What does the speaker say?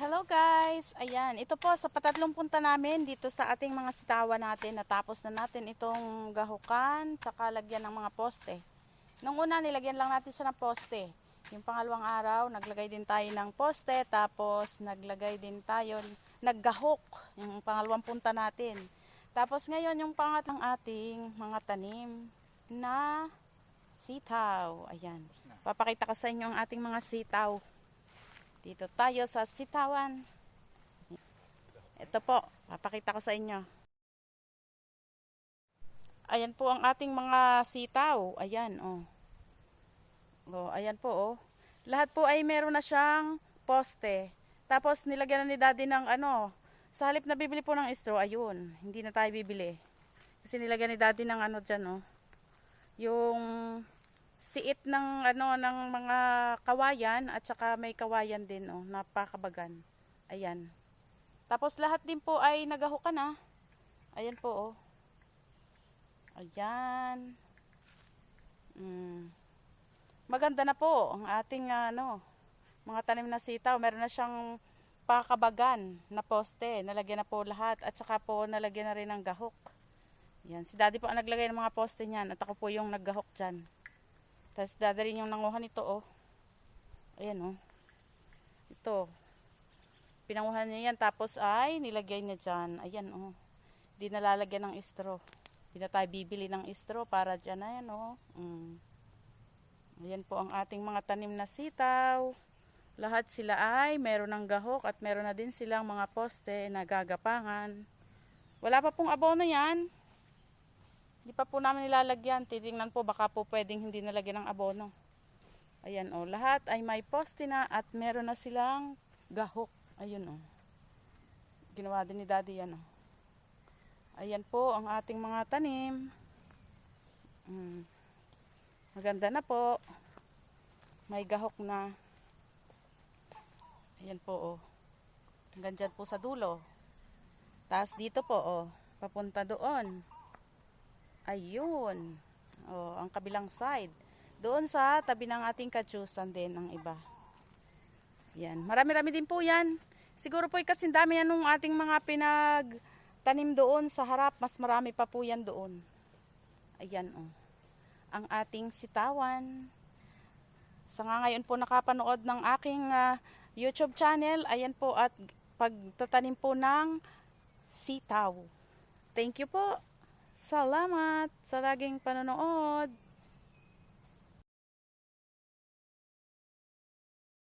Hello guys! Ayan, ito po sa patatlong punta namin dito sa ating mga sitawan natin. Natapos na natin itong gahukan, tsaka lagyan ng mga poste. Nung una nilagyan lang natin siya ng poste. Yung pangalawang araw, naglagay din tayo ng poste, tapos naglagay din tayo, naggahok, yung pangalawang punta natin. Tapos ngayon yung pangatlong ating mga tanim na sitaw. Ayan, papakita ko sa inyo ang ating mga sitaw. Dito tayo sa sitawan. Ito po, papakita ko sa inyo. Ayan po ang ating mga sitaw. Ayan, oh. Oh, ayan po, oh. Lahat po ay meron na siyang poste. Tapos nilagyan na ni Daddy ng sa halip na bibili po ng straw, ayun, hindi na tayo bibili. Kasi nilagyan ni Daddy ng dyan, oh. Yung siit ng ng mga kawayan at saka may kawayan din, oh, napakabagan. Ayan. Tapos lahat din po ay nagahukan na. Ayan po, oh. Ayan. Maganda na po ang ating mga tanim na sitaw. Meron na siyang pakabagan na poste. Nalagyan na po lahat at saka po nalagyan na rin ng gahok. Ayan. Si Daddy po ang naglagay ng mga poste niyan at ako po yung naggahok dyan. Tapos Daddy rin yung nanguha nito, oh. Ayan, oh. Ito. Pinanguhan niya yan. Tapos ay nilagay niya dyan. Ayan, oh. Hindi nalalagyan ng straw. Hindi na tayo bibili ng straw para dyan. Ayan, oh. Ayan po ang ating mga tanim na sitaw. Lahat sila ay meron ng gahok at meron na din silang mga poste na gagapangan. Wala pa pong abono yan. Hindi pa po namin nilalagyan. Titingnan po, baka po pwedeng hindi nalagyan ng abono. Ayan, oh, lahat ay may poste na at meron na silang gahok. Ayun, oh. Ginawa din ni Daddy yan, oh. Ayan po ang ating mga tanim. Maganda na po. May gahok na. Ayan po, oh. Hanggang dyan po sa dulo. Tapos dito po, oh. Papunta doon. Ayun. Oh, ang kabilang side. Doon sa tabi ng ating katyusan din ang iba. Yan. Marami-rami din po yan. Siguro po kasing dami yan nung ating mga pinagtanim doon sa harap. Mas marami pa po yan doon. Ayan, oh. Ang ating sitawan. Sa ngayon po nakapanood ng aking YouTube channel. Ayan po at pagtatanim po ng sitaw. Thank you po. Salamat sa laging panonood.